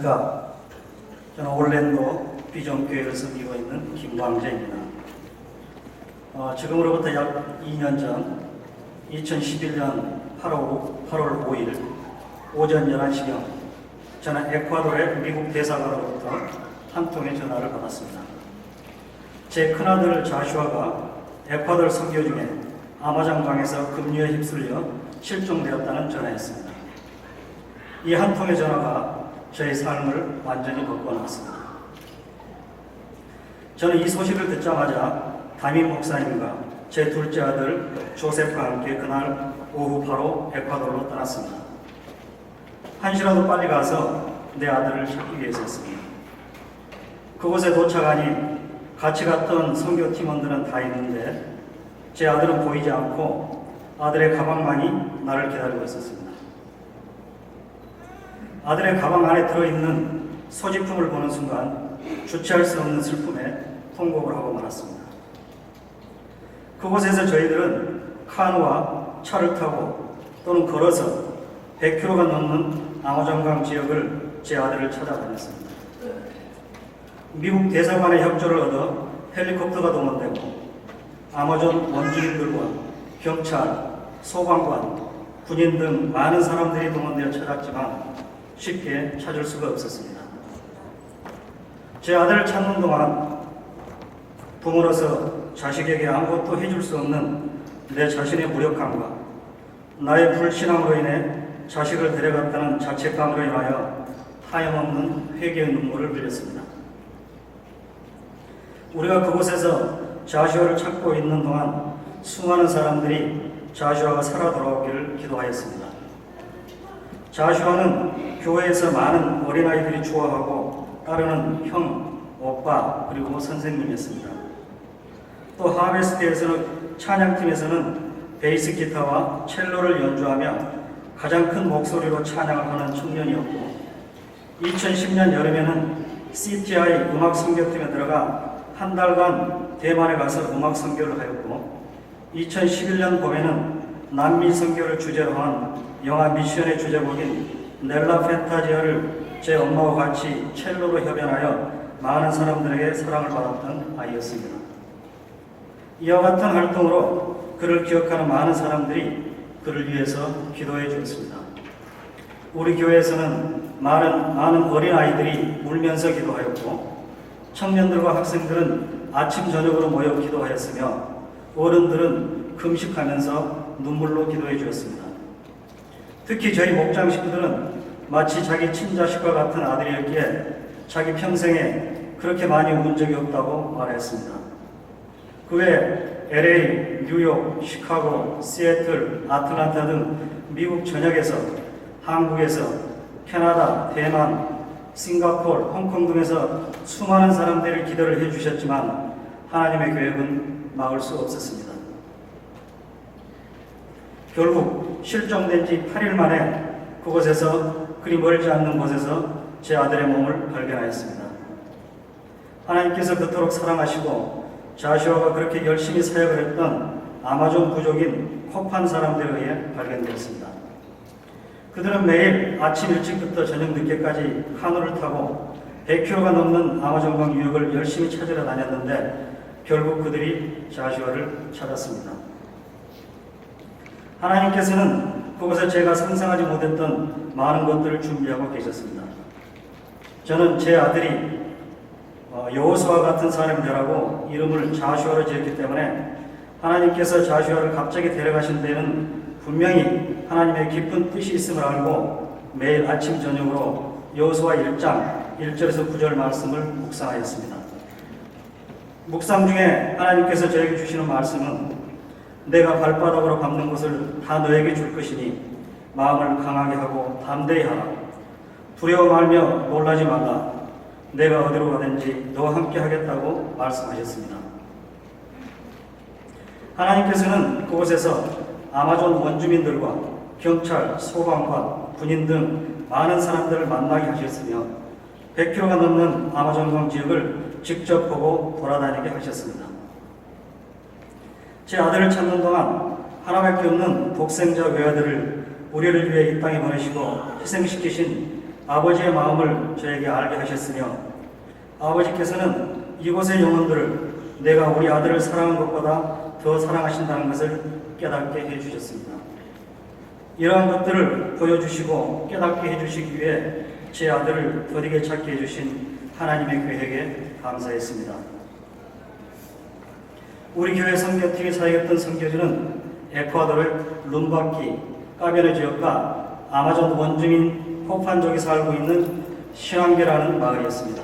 안녕하십니까. 저는 올랜도 비전교회를 섬기고 있는 김광재입니다. 지금으로부터 약 2년 전 2011년 8월 5일 오전 11시경 저는 에콰도르의 미국 대사관으로부터 한 통의 전화를 받았습니다. 제 큰아들 자슈아가 에콰도르 선교 중에 아마존강에서 급류에 휩쓸려 실종되었다는 전화였습니다. 이 한 통의 전화가 저의 삶을 완전히 바꿔놨습니다. 저는 이 소식을 듣자마자 담임 목사님과 제 둘째 아들 조셉과 함께 그날 오후 바로 에콰도르로 떠났습니다. 한시라도 빨리 가서 내 아들을 찾기 위해서였습니다. 그곳에 도착하니 같이 갔던 선교 팀원들은 다 있는데 제 아들은 보이지 않고 아들의 가방만이 나를 기다리고 있었습니다. 아들의 가방 안에 들어있는 소지품을 보는 순간 주체할 수 없는 슬픔에 통곡을 하고 말았습니다. 그곳에서 저희들은 카누와 차를 타고 또는 걸어서 100km가 넘는 아마존강 지역을 제 아들을 찾아다녔습니다. 미국 대사관의 협조를 얻어 헬리콥터가 동원되고 아마존 원주민들과 경찰, 소방관, 군인 등 많은 사람들이 동원되어 찾았지만 쉽게 찾을 수가 없었습니다. 제 아들을 찾는 동안 부모로서 자식에게 아무것도 해줄 수 없는 내 자신의 무력함과 나의 불신앙으로 인해 자식을 데려갔다는 자책감으로 인하여 하염없는 회개의 눈물을 흘렸습니다. 우리가 그곳에서 자슈아를 찾고 있는 동안 수많은 사람들이 자슈아가 살아 돌아오기를 기도하였습니다. 자슈아는 교회에서 많은 어린아이들이 좋아하고 따르는 형, 오빠, 그리고 선생님이었습니다. 또 하베스트에서는 찬양팀에서는 베이스 기타와 첼로를 연주하며 가장 큰 목소리로 찬양을 하는 청년이었고 2010년 여름에는 CTI 음악 선교팀에 들어가 한 달간 대만에 가서 음악 선교를 하였고 2011년 봄에는 남미 선교를 주제로 한 영화 미션의 주제곡인 넬라 펜타지아를 제 엄마와 같이 첼로로 협연하여 많은 사람들에게 사랑을 받았던 아이였습니다. 이와 같은 활동으로 그를 기억하는 많은 사람들이 그를 위해서 기도해 주었습니다. 우리 교회에서는 많은 어린아이들이 울면서 기도하였고 청년들과 학생들은 아침 저녁으로 모여 기도하였으며 어른들은 금식하면서 눈물로 기도해 주었습니다. 특히 저희 목장 식구들은 마치 자기 친자식과 같은 아들이었기에 자기 평생에 그렇게 많이 운 적이 없다고 말했습니다. 그 외에 LA, 뉴욕, 시카고, 시애틀, 아틀란타 등 미국 전역에서 한국에서 캐나다, 대만, 싱가포르, 홍콩 등에서 수많은 사람들이 기도를 해주셨지만 하나님의 계획은 막을 수 없었습니다. 결국 실종된 지 8일 만에 그곳에서 그리 멀지 않는 곳에서 제 아들의 몸을 발견하였습니다. 하나님께서 그토록 사랑하시고 자슈아가 그렇게 열심히 사역을 했던 아마존 부족인 코판 사람들에 의해 발견되었습니다. 그들은 매일 아침 일찍부터 저녁 늦게까지 카누를 타고 100km가 넘는 아마존강 유역을 열심히 찾으러 다녔는데 결국 그들이 자슈아를 찾았습니다. 하나님께서는 그곳에 제가 상상하지 못했던 많은 것들을 준비하고 계셨습니다. 저는 제 아들이 여호수아 같은 사람이 되라고 이름을 자슈아로 지었기 때문에 하나님께서 자슈아를 갑자기 데려가신 데는 분명히 하나님의 깊은 뜻이 있음을 알고 매일 아침 저녁으로 여호수아 1장 1절에서 9절 말씀을 묵상하였습니다. 묵상 중에 하나님께서 저에게 주시는 말씀은 내가 발바닥으로 밟는 것을 다 너에게 줄 것이니 마음을 강하게 하고 담대히 하라. 두려워 말며 놀라지 말라. 내가 어디로 가든지 너와 함께 하겠다고 말씀하셨습니다. 하나님께서는 그곳에서 아마존 원주민들과 경찰, 소방관, 군인 등 많은 사람들을 만나게 하셨으며 100km가 넘는 아마존강 지역을 직접 보고 돌아다니게 하셨습니다. 제 아들을 찾는 동안 하나밖에 없는 독생자 외아들을 우리를 위해 이 땅에 보내시고 희생시키신 아버지의 마음을 저에게 알게 하셨으며 아버지께서는 이곳의 영혼들을 내가 우리 아들을 사랑한 것보다 더 사랑하신다는 것을 깨닫게 해주셨습니다. 이러한 것들을 보여주시고 깨닫게 해주시기 위해 제 아들을 더디게 찾게 해주신 하나님의 계획에 감사했습니다. 우리 교회 선교팀이 사역했던 선교지는 에콰도르 룸바키 까베르 지역과 아마존 원주민 호판족이 살고 있는 신앙계라는 마을이었습니다.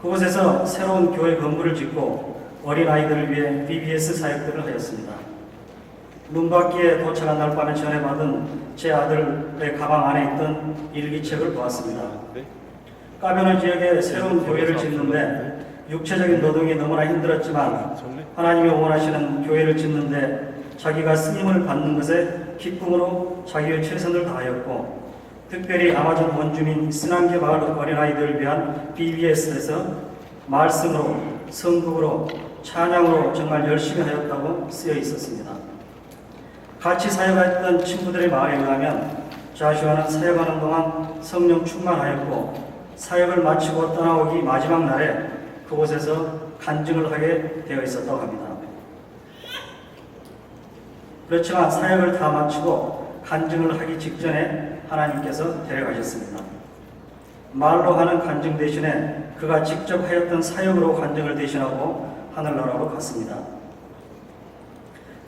그곳에서 새로운 교회 건물을 짓고 어린아이들을 위해 BBS 사역들을 하였습니다. 룸바키에 도착한 날 밤에 전해받은 제 아들의 가방 안에 있던 일기책을 보았습니다. 까베르 지역에 새로운 교회를 짓는데 육체적인 노동이 너무나 힘들었지만 하나님이 원하시는 교회를 짓는데 자기가 쓰임을 받는 것에 기쁨으로 자기의 최선을 다하였고 특별히 아마존 원주민 신앙계 마을 어린아이들을 위한 BBS에서 말씀으로 성국으로 찬양으로 정말 열심히 하였다고 쓰여 있었습니다. 같이 사역했던 친구들의 말에 의하면 자슈아는 사역하는 동안 성령 충만하였고 사역을 마치고 떠나오기 마지막 날에 그곳에서 간증을 하게 되어 있었다고 합니다. 그렇지만 사역을 다 마치고 간증을 하기 직전에 하나님께서 데려가셨습니다. 말로 하는 간증 대신에 그가 직접 하였던 사역으로 간증을 대신하고 하늘나라로 갔습니다.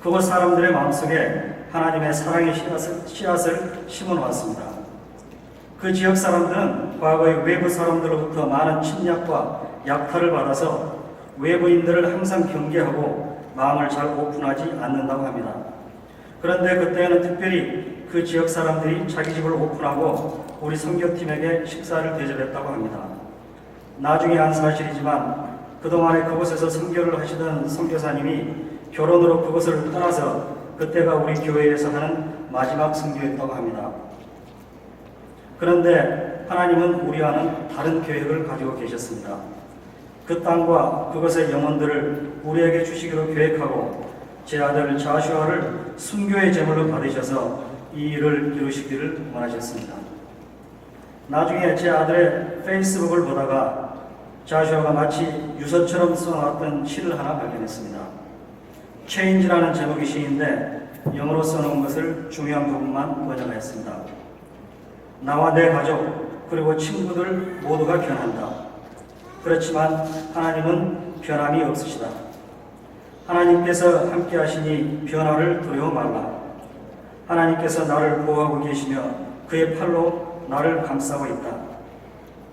그곳 사람들의 마음속에 하나님의 사랑의 씨앗을 심어놓았습니다. 그 지역 사람들은 과거의 외부 사람들로부터 많은 침략과 약탈을 받아서 외부인들을 항상 경계하고 마음을 잘 오픈하지 않는다고 합니다. 그런데 그때는 특별히 그 지역 사람들이 자기 집을 오픈하고 우리 선교팀에게 식사를 대접했다고 합니다. 나중에 한 사실이지만 그동안에 그곳에서 선교를 하시던 선교사님이 결혼으로 그곳을 떠나서 그때가 우리 교회에서 하는 마지막 선교였다고 합니다. 그런데 하나님은 우리와는 다른 계획을 가지고 계셨습니다. 그 땅과 그것의 영혼들을 우리에게 주시기로 계획하고 제 아들 자슈아를 순교의 제물로 받으셔서 이 일을 이루시기를 원하셨습니다. 나중에 제 아들의 페이스북을 보다가 자슈아가 마치 유서처럼 써놨던 시를 하나 발견했습니다. Change라는 제목의 시인데 영어로 써놓은 것을 중요한 부분만 번역하였습니다. 나와 내 가족 그리고 친구들 모두가 변한다. 그렇지만 하나님은 변함이 없으시다. 하나님께서 함께 하시니 변화를 두려워 말라. 하나님께서 나를 보호하고 계시며 그의 팔로 나를 감싸고 있다.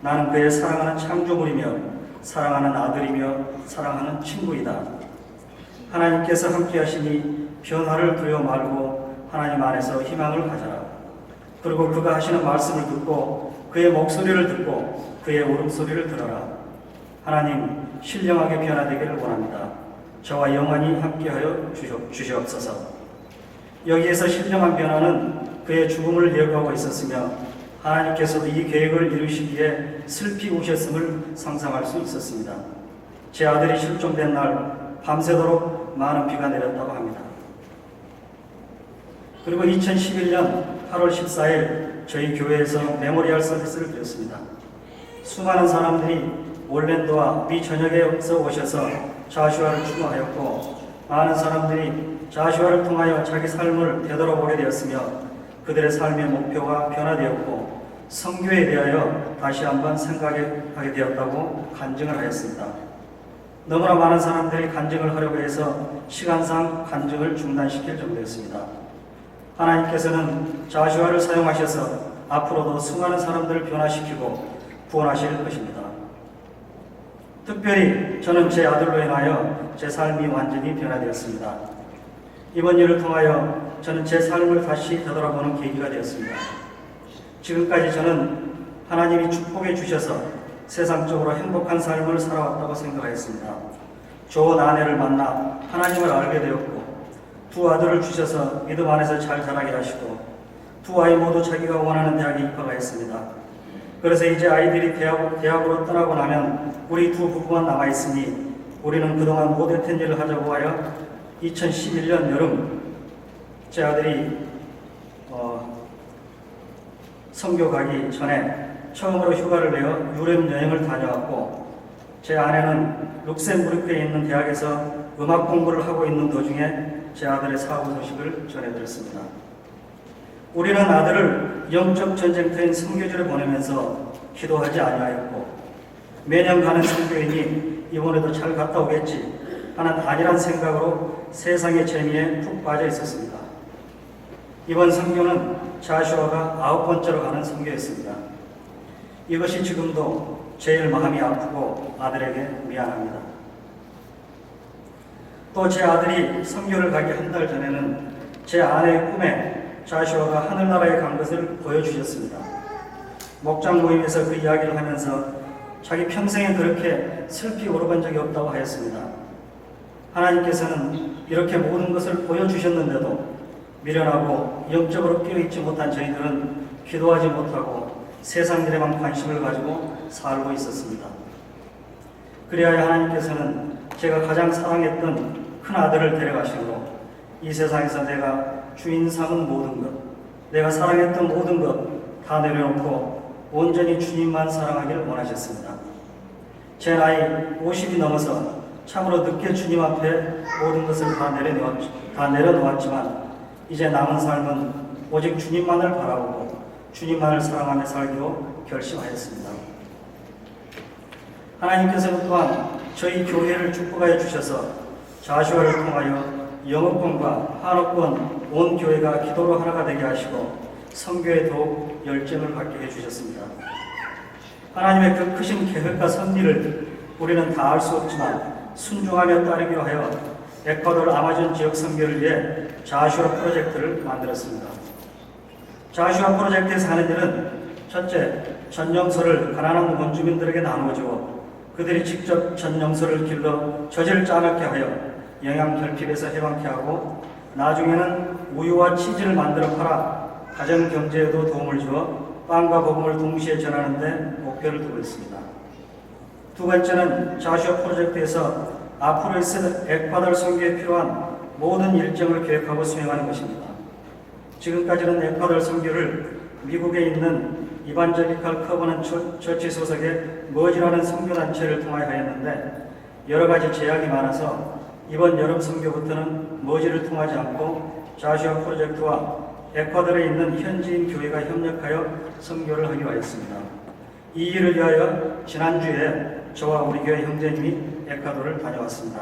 나는 그의 사랑하는 창조물이며 사랑하는 아들이며 사랑하는 친구이다. 하나님께서 함께 하시니 변화를 두려워 말고 하나님 안에서 희망을 가져라. 그리고 그가 하시는 말씀을 듣고 그의 목소리를 듣고 그의 울음소리를 들어라. 하나님 신령하게 변화되기를 원합니다. 저와 영원히 함께하여 주시옵소서. 여기에서 신령한 변화는 그의 죽음을 예고하고 있었으며 하나님께서도 이 계획을 이루시기에 슬피 우셨음을 상상할 수 있었습니다. 제 아들이 실종된 날 밤새도록 많은 비가 내렸다고 합니다. 그리고 2011년 8월 14일 저희 교회에서 메모리얼 서비스를 드렸습니다. 수많은 사람들이 올랜도와 미 전역에서 오셔서 자슈아를 추모하였고 많은 사람들이 자슈아를 통하여 자기 삶을 되돌아보게 되었으며 그들의 삶의 목표가 변화되었고 선교에 대하여 다시 한번 생각하게 되었다고 간증을 하였습니다. 너무나 많은 사람들이 간증을 하려고 해서 시간상 간증을 중단시킬 정도였습니다. 하나님께서는 자슈아를 사용하셔서 앞으로도 수많은 사람들을 변화시키고 구원하실 것입니다. 특별히 저는 제 아들로 인하여 제 삶이 완전히 변화되었습니다. 이번 일을 통하여 저는 제 삶을 다시 되돌아보는 계기가 되었습니다. 지금까지 저는 하나님이 축복해 주셔서 세상적으로 행복한 삶을 살아왔다고 생각하였습니다. 좋은 아내를 만나 하나님을 알게 되었고 두 아들을 주셔서 믿음 안에서 잘 자라게 하시고 두 아이 모두 자기가 원하는 대학에 입학하였습니다. 그래서 이제 아이들이 대학으로 떠나고 나면 우리 두 부부만 남아있으니 우리는 그동안 못했던 일을 하자고 하여 2011년 여름 제 아들이 선교 가기 전에 처음으로 휴가를 내어 유럽 여행을 다녀왔고, 제 아내는 룩셈부르크에 있는 대학에서 음악 공부를 하고 있는 도중에 제 아들의 사고 소식을 전해드렸습니다. 우리는 아들을 영적 전쟁터인 선교지를 보내면서 기도하지 아니하였고, 매년 가는 선교인이 이번에도 잘 갔다 오겠지 하는 안일한 생각으로 세상의 재미에 푹 빠져 있었습니다. 이번 선교는 자슈아가 9번째로 가는 선교였습니다. 이것이 지금도 제일 마음이 아프고 아들에게 미안합니다. 또 제 아들이 선교를 가기 한 달 전에는 제 아내의 꿈에 자슈아가 하늘나라에 간 것을 보여주셨습니다. 목장 모임에서 그 이야기를 하면서 자기 평생에 그렇게 슬피 울어본 적이 없다고 하였습니다. 하나님께서는 이렇게 모든 것을 보여주셨는데도 미련하고 영적으로 깨어있지 못한 저희들은 기도하지 못하고 세상 일에만 관심을 가지고 살고 있었습니다. 그리하여 하나님께서는 제가 가장 사랑했던 큰 아들을 데려가시고 이 세상에서 내가 주인 삼은 모든 것, 내가 사랑했던 모든 것 다 내려놓고 온전히 주님만 사랑하기를 원하셨습니다. 제 나이 50이 넘어서 참으로 늦게 주님 앞에 모든 것을 다 내려놓았지만 이제 남은 삶은 오직 주님만을 바라보고 주님만을 사랑하며 살기로 결심하였습니다. 하나님께서는 또한 저희 교회를 축복하여 주셔서 자슈아를 통하여 영어권과 한어권 온 교회가 기도로 하나가 되게 하시고 선교에 더욱 열정을 갖게 해주셨습니다. 하나님의 그 크신 계획과 섭리를 우리는 다 알 수 없지만 순종하며 따르기로 하여 에콰도르 아마존 지역 선교를 위해 자슈아 프로젝트를 만들었습니다. 자슈아 프로젝트에서 하는 일은 첫째, 전영서를 가난한 원주민들에게 나누어주어 그들이 직접 전영서를 길러 젖을 짜먹게 하여 영양 결핍에서 해방케 하고 나중에는 우유와 치즈를 만들어 팔아 가정 경제에도 도움을 주어 빵과 복음을 동시에 전하는 데 목표를 두고 있습니다. 두 번째는 자슈아 프로젝트에서 앞으로 있을 에콰도르 선교에 필요한 모든 일정을 계획하고 수행하는 것입니다. 지금까지는 에콰도르 선교를 미국에 있는 이반젤리칼 커버넌트 처치 소속의 머지라는 선교단체를 통하여 하였는데 여러 가지 제약이 많아서 이번 여름 선교부터는 머지를 통하지 않고 자슈아 프로젝트와 에콰도르에 있는 현지인 교회가 협력하여 선교를 하기로 하였습니다. 이 일을 위하여 지난주에 저와 우리 교회 형제님이 에콰도르를 다녀왔습니다.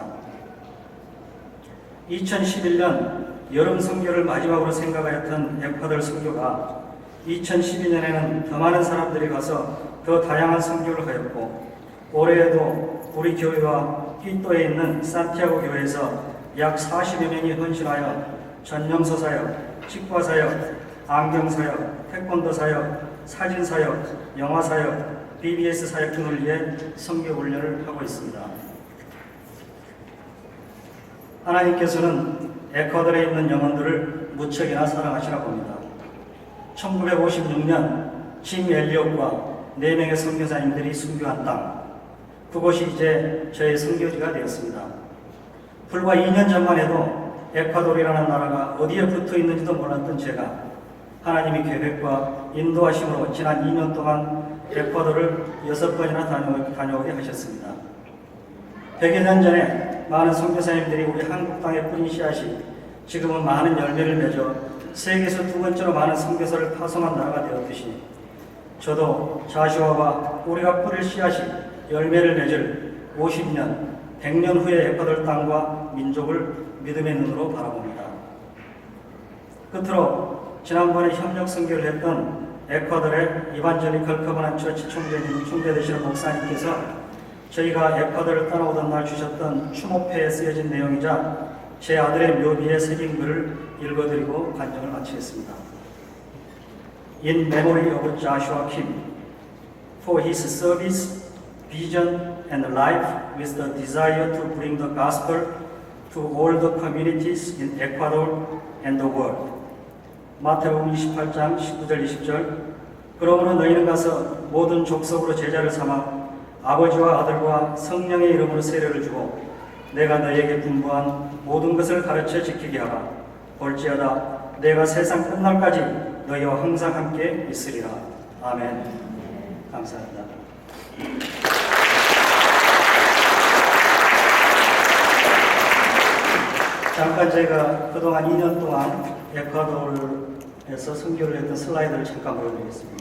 2011년 여름 선교를 마지막으로 생각하였던 에콰도르 선교가 2012년에는 더 많은 사람들이 가서 더 다양한 선교를 하였고 올해에도 우리 교회와 퀴또에 있는 산티아고 교회에서 약 40여 명이 헌신하여 전영서 사역, 치과 사역, 안경 사역, 태권도 사역, 사진 사역, 영화 사역, BBS 사역 등을 위해 선교 훈련을 하고 있습니다. 하나님께서는 에콰도르에 있는 영혼들을 무척이나 사랑하시나 봅니다. 1956년 짐 엘리엇과 4명의 선교사님들이 순교한 땅, 그곳이 이제 저의 선교지가 되었습니다. 불과 2년 전만 해도 에콰도르라는 나라가 어디에 붙어 있는지도 몰랐던 제가 하나님의 계획과 인도하심으로 지난 2년 동안 에콰도르를 6번이나 다녀오게 하셨습니다. 100여 년 전에 많은 선교사님들이 우리 한국 땅에 뿌린 씨앗이 지금은 많은 열매를 맺어 세계에서 2번째로 많은 선교사를 파송한 나라가 되었듯이 저도 자슈아와 우리가 뿌릴 씨앗이 열매를 맺을 50년, 100년 후의 에콰도르 땅과 민족을 믿음의 눈으로 바라봅니다. 끝으로 지난번에 협력 선교를 했던 에콰도르의 이반젤리칼 커버넌트 처치 총재 되시는 목사님께서 저희가 에콰도르를 떠나오던 날 주셨던 추모패에 쓰여진 내용이자 제 아들의 묘비에 새긴 글을 읽어드리고 간증을 마치겠습니다. In memory of Joshua Kim, for his service, vision, and life with the desire to bring the gospel to all the communities in Ecuador and the world. 마태복음 28장 19절 20절. 그러므로 너희는 가서 모든 족속으로 제자를 삼아 아버지와 아들과 성령의 이름으로 세례를 주고 내가 너희에게 분부한 모든 것을 가르쳐 지키게 하라. 볼지어다 내가 세상 끝날까지 너희와 항상 함께 있으리라. 아멘. 감사합니다. 잠깐 제가 그동안 2년 동안 에콰도르에서 선교를 했던 슬라이드를 잠깐 보여드리겠습니다.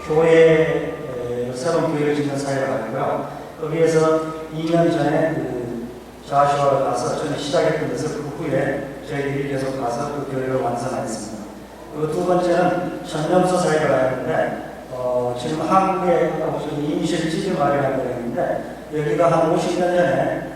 교회 새로운 교회를 짓는 사회가 아니고요. 거기에서 2년 전에 자슈아를 가서 전에 시작했던 데서 그 후에 저희들이 계속 가서 그 교회를 완성했습니다. 그리고 두 번째는 전염소 사회가 있는데 지금 한국에 임실 찌즈 마을이라는 데가 있는데 여기가 한 50년 전에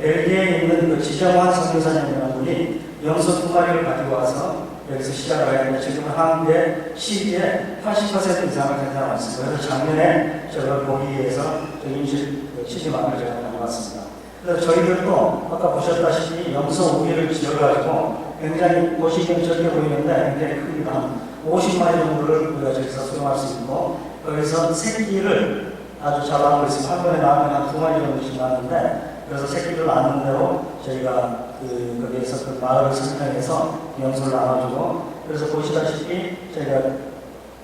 벨기에에 있는 그 지정환 선교사님이라는 분이 염소 2마리를 가지고 와서 여기서 시작을 했는데 지금은 한국의 시기에 80% 이상을 생산하고 있습니다. 그래서 작년에 저걸 보기 위해서 임실 치즈만을 제가 다녀왔습니다. 그래서 저희들도 아까 보셨다시피 염소 우리를 지어가지고 굉장히 보시기엔 적게 보이는데 굉장히 크기가 한 50마리 정도를 우리가 저기서 수용할 수 있고 거기서 새끼를 아주 잘 나오고 있습니다. 한 번에 나오면 한 2마리 정도씩 나는데 그래서 새끼를 낳는 대로 저희가 거기에서 그 마을을 선정해서 염소를 나눠주고 그래서 보시다시피 저희가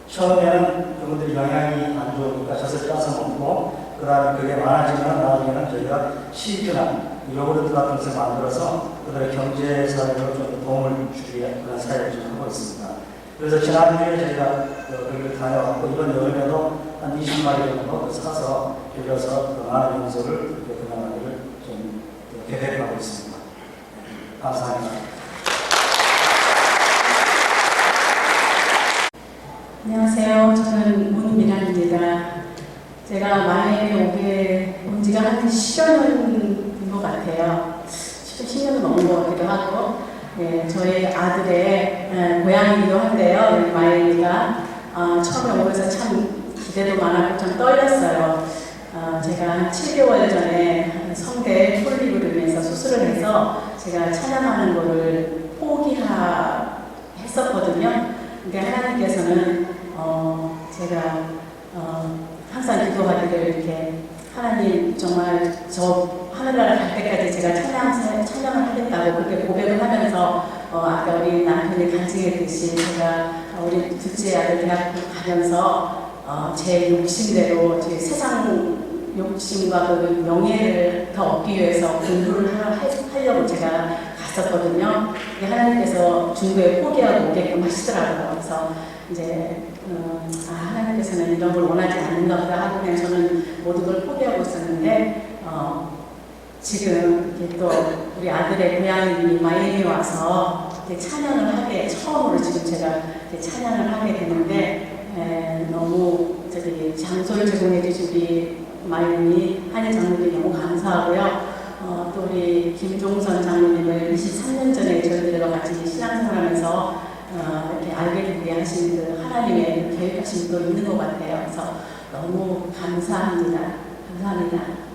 처음에는 그분들이 영양이 안 좋으니까 젖을 짜서 먹고 그 다음에 그게 많아지면 나중에는 저희가 치즈나 요구르트 같은 것을 만들어서 그들의 경제 사회로 좀 도움을 주기 위해 그런 사회를 좀 하고 있습니다. 그래서 지난주에 저희가 거기를 다녀왔고 이번 여름에도 한 20마리 정도 사서 빌려서 그 많은 염소를 그나마를 좀 계획하고 있습니다. 감사합니다. 안녕하세요. 저는 문미란입니다. 제가 마이애미에 온 지가 한 10년인 것 같아요. 10년은 넘은 것 같기도 하고, 네, 저희 아들의 고향이기도 한데요. 여기 마이애미가 처음에 오면서 참 기대도 많았고 좀 떨렸어요. 제가 한 7개월 전에 성대 폴립으로 인해서 수술을 해서 제가 찬양하는 거를 포기했었거든요. 근데 하나님께서는 제가 항상 기도하기를 이렇게 하나님 정말 저 하늘나라 갈 때까지 제가 찬양을 하겠다고 그렇게 고백을 하면서 아까 우리 남편이 간증했듯이 제가 우리 둘째 아들 대학 가면서 제 욕심대로 제 세상 욕심과 그 명예를 더 얻기 위해서 공부를 하려고 제가 갔었거든요. 하나님께서 중도에 포기하고 오게끔 하시더라고요. 그래서 이제 하나님께서는 이런 걸 원하지 않는가 보다 하고 그냥 저는 모든 걸 포기하고 있었는데 지금 이렇게 또 우리 아들의 고향인 마이애미에 와서 이렇게 찬양을 하게 처음으로 지금 제가 이렇게 찬양을 하게 됐는데 너무 저기 장소를 제공해 주신 우리 마이애미 한일 장로님 너무 감사하고요. 또 우리 김종선 장로님을 23년 전에 저희들과 같이 신앙생활하면서 이렇게 알게 되게 하신 그 하나님의 계획하신 도 있는 것 같아요. 그래서 너무 감사합니다. 감사합니다.